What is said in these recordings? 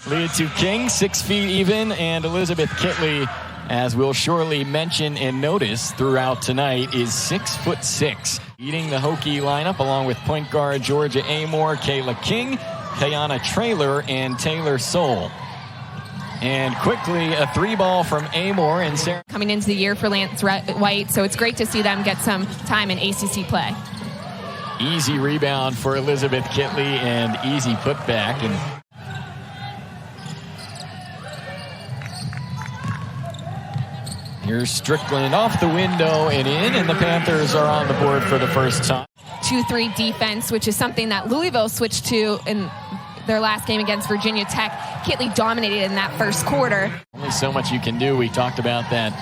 Maliyah King, 6 feet even, and Elizabeth Kitley, as we'll surely mention and notice throughout tonight, is 6'6". Leading the Hokie lineup along with point guard Georgia Amoore, Kayla King, Kayana Traylor, and Taylor Soule. And quickly, a 3-ball from Amoore and Sarah. Coming into the year for Lance White, so it's great to see them get some time in ACC play. Easy rebound for Elizabeth Kitley and easy putback. And here's Strickland off the window and in, and the Panthers are on the board for the first time. 2-3 defense, which is something that Louisville switched to in their last game against Virginia Tech. Kitley dominated in that first quarter. Only so much you can do. We talked about that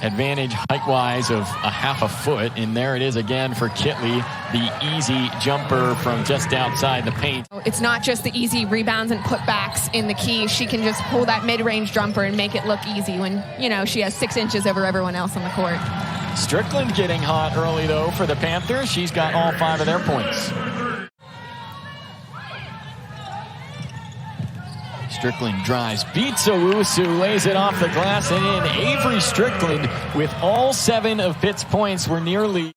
advantage height-wise of a half a foot, and there it is again for Kitley, the easy jumper from just outside the paint. It's not just the easy rebounds and putbacks in the key. She can just pull that mid-range jumper and make it look easy when, you know, she has 6 inches over everyone else on the court. Strickland getting hot early, though, for the Panthers. She's got all 5 of their points. Strickland drives, beats Owusu, lays it off the glass and in. Avery Strickland with all 7 of Pitt's points were nearly.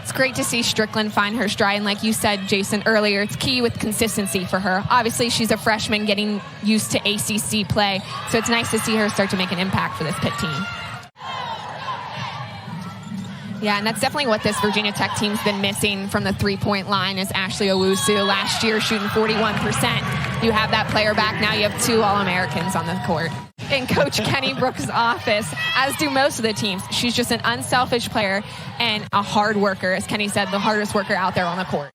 It's great to see Strickland find her stride, and like you said, Jason, earlier, it's key with consistency for her. Obviously, she's a freshman getting used to ACC play, so it's nice to see her start to make an impact for this Pitt team. Yeah, and that's definitely what this Virginia Tech team's been missing from the three-point line is Ashley Owusu. Last year, shooting 41%. You have that player back. Now you have 2 All-Americans on the court. In Coach Kenny Brooks' office, as do most of the teams. She's just an unselfish player and a hard worker. As Kenny said, the hardest worker out there on the court.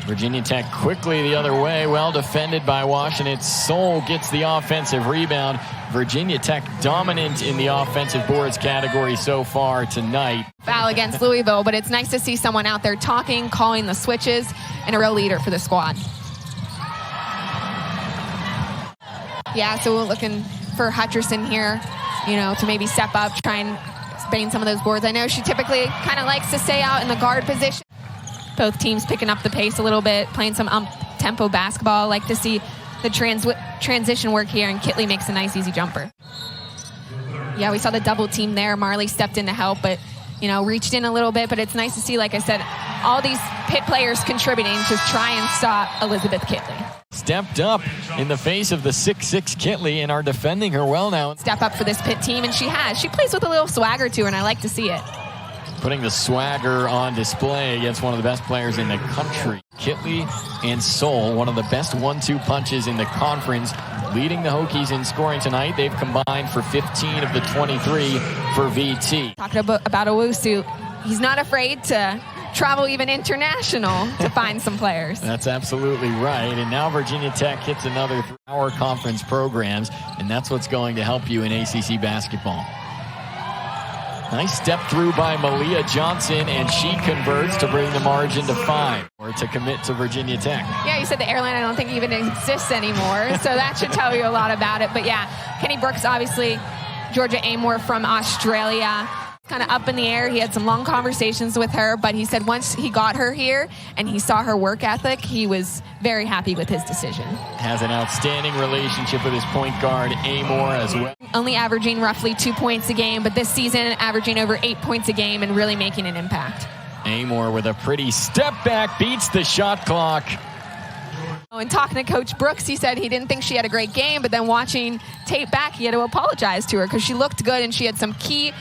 Virginia Tech quickly the other way, well defended by Washington. Soule gets the offensive rebound. Virginia Tech dominant in the offensive boards category so far tonight. Foul against Louisville, but it's nice to see someone out there talking, calling the switches, and a real leader for the squad. Yeah, so we're looking for Hutcherson here, you know, to maybe step up, try and span some of those boards. I know she typically kind of likes to stay out in the guard position. Both teams picking up the pace a little bit, playing some tempo basketball. Like to see the transition work here, and Kitley makes a nice, easy jumper. Yeah, we saw the double team there. Marley stepped in to help, but, you know, reached in a little bit. But it's nice to see, like I said, all these Pitt players contributing to try and stop Elizabeth Kitley. Stepped up in the face of the 6'6" Kitley and are defending her well now. Step up for this Pitt team, and she has. She plays with a little swagger to her, and I like to see it. Putting the swagger on display against one of the best players in the country. Kitley and Soule, one of the best 1-2 punches in the conference, leading the Hokies in scoring tonight. They've combined for 15 of the 23 for VT. Talking about Owusu, he's not afraid to travel even international to find some players. That's absolutely right. And now Virginia Tech hits another 3-hour conference programs, and that's what's going to help you in ACC basketball. Nice step through by Maliyah Johnson, and she converts to bring the margin to 5, or to commit to Virginia Tech. Yeah, you said the airline I don't think even exists anymore, so that should tell you a lot about it. But yeah, Kenny Brooks, obviously, Georgia Amoore from Australia, kind of up in the air. He had some long conversations with her, but he said once he got her here and he saw her work ethic, he was very happy with his decision. Has an outstanding relationship with his point guard, Amoore, as well. Only averaging roughly 2 points a game, but this season averaging over 8 points a game and really making an impact. Amoore with a pretty step back, beats the shot clock. And talking to Coach Brooks, he said he didn't think she had a great game, but then watching tape back, he had to apologize to her because she looked good and she had some key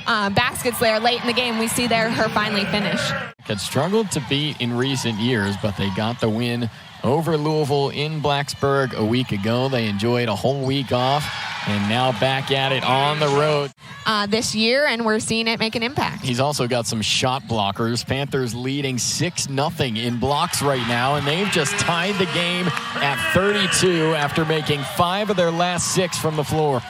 baskets there late in the game. We see there her finally finish. Had struggled to beat in recent years, but they got the win over Louisville in Blacksburg a week ago. They enjoyed a whole week off and now back at it on the road this year, and we're seeing it make an impact. He's also got some shot blockers. Panthers leading 6-0 in blocks right now, and they've just tied the game at 32 after making 5 of their last 6 from the floor.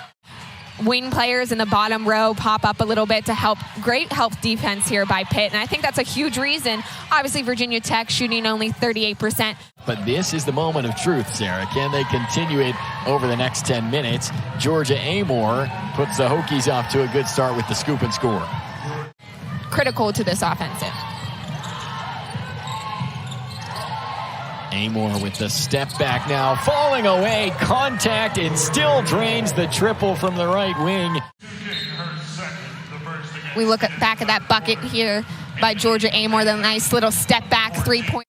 Wing players in the bottom row pop up a little bit to help. Great help defense here by Pitt, and I think that's a huge reason. Obviously, Virginia Tech shooting only 38%. But this is the moment of truth, Sarah. Can they continue it over the next 10 minutes? Georgia Amoore puts the Hokies off to a good start with the scoop and score. Critical to this offensive. Amoore with the step back now, falling away, contact, and still drains the triple from the right wing. We look back at that bucket here by Georgia Amoore, the nice little step back 3-point.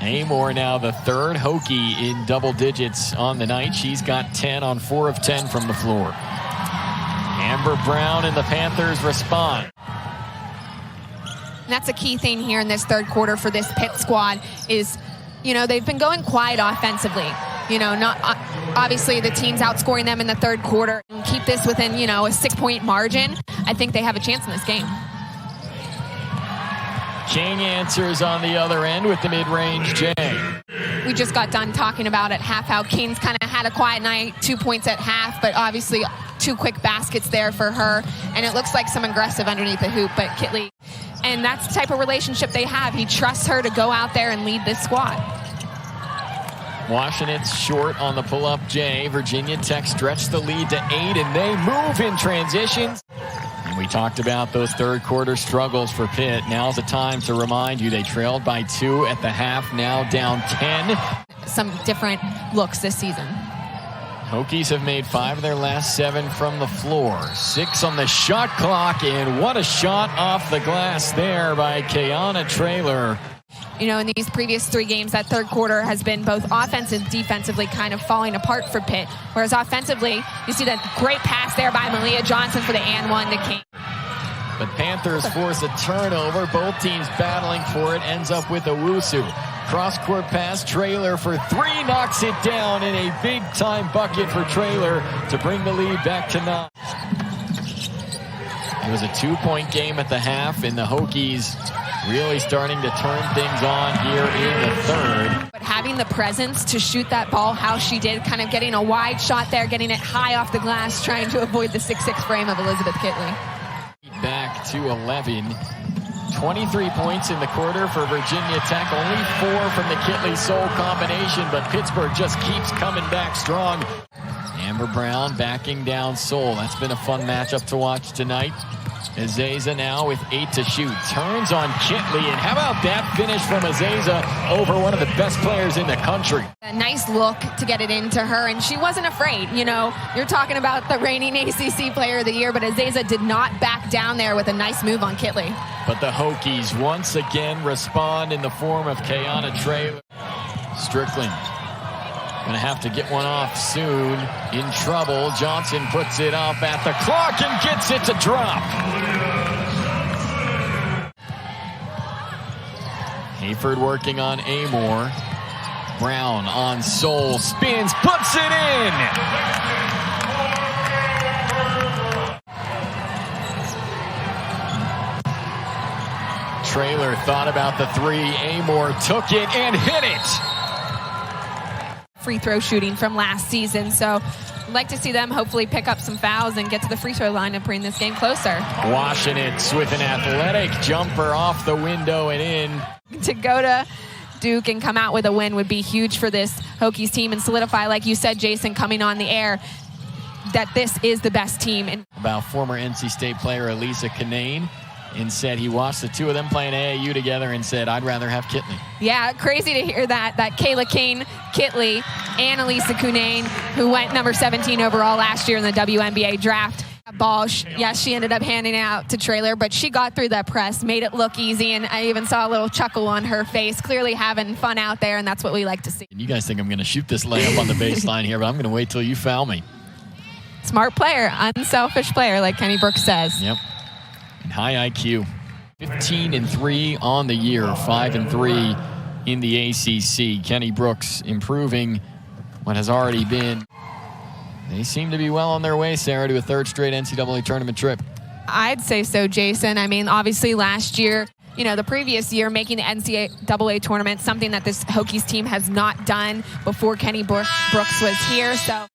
Amoore now the third Hokie in double digits on the night. She's got 10 on 4 of 10 from the floor. Amber Brown and the Panthers respond. And that's a key thing here in this third quarter for this Pitt squad is, they've been going quiet offensively. Not obviously the team's outscoring them in the third quarter. And keep this within, a 6-point margin. I think they have a chance in this game. King answers on the other end with the mid-range J. We just got done talking about at half how King's kind of had a quiet night, 2 points at half, but obviously 2 quick baskets there for her. And it looks like some aggressive underneath the hoop, but Kitley. And that's the type of relationship they have. He trusts her to go out there and lead this squad. Washington's short on the pull-up J. Virginia Tech stretched the lead to 8, and they move in transitions. And we talked about those third quarter struggles for Pitt. Now's the time to remind you they trailed by 2 at the half, now down 10. Some different looks this season. Hokies have made 5 of their last 7 from the floor. 6 on the shot clock, and what a shot off the glass there by Kiana Traylor. In these previous 3 games, that third quarter has been both offensive and defensively kind of falling apart for Pitt. Whereas offensively, you see that great pass there by Maliyah Johnson for the and 1 to King. But Panthers force a turnover. Both teams battling for it. Ends up with Owusu. Cross-court pass, Traylor for 3, knocks it down in a big-time bucket for Traylor to bring the lead back to 9. It was a 2-point game at the half, and the Hokies really starting to turn things on here in the third. But having the presence to shoot that ball how she did, kind of getting a wide shot there, getting it high off the glass, trying to avoid the 6'6" frame of Elizabeth Kitley. Back to 11. 23 points in the quarter for Virginia Tech. Only 4 from the Kitley-Soule combination, but Pittsburgh just keeps coming back strong. Amber Brown backing down Soule. That's been a fun matchup to watch tonight. Azaza now with 8 to shoot. Turns on Kitley, and how about that finish from Azaza over one of the best players in the country? A nice look to get it into her, and she wasn't afraid. You're talking about the reigning ACC Player of the Year, but Azaza did not back down there with a nice move on Kitley. But the Hokies once again respond in the form of Kiana Traylor. Strickland going to have to get one off soon. In trouble. Johnson puts it up at the clock and gets it to drop. Hayford working on Amoore. Brown on Soule. Spins. Puts it in. Traylor thought about the 3. Amoore took it and hit it. Free throw shooting from last season, so I'd like to see them hopefully pick up some fouls and get to the free throw line and bring this game closer. Washington with an athletic jumper off the window and in. To go to Duke and come out with a win would be huge for this Hokies team and solidify, like you said, Jason, coming on the air, that this is the best team. About former NC State player Elisa Kinane, and said he watched the 2 of them playing AAU together and said, I'd rather have Kitley. Yeah, crazy to hear that Kayla Kane, Kitley, and Elisa Kinane, who went number 17 overall last year in the WNBA draft. Ball, she ended up handing it out to Traylor, but she got through that press, made it look easy, and I even saw a little chuckle on her face, clearly having fun out there, and that's what we like to see. And you guys think I'm going to shoot this layup on the baseline here, but I'm going to wait till you foul me. Smart player, unselfish player, like Kenny Brooks says. Yep. And high IQ. 15-3 on the year, 5-3 in the ACC. Kenny Brooks improving what has already been. They seem to be well on their way, Sarah, to a 3rd straight NCAA tournament trip. I'd say so, Jason. I mean, obviously last year, the previous year, making the NCAA tournament, something that this Hokies team has not done before Kenny Brooks was here. So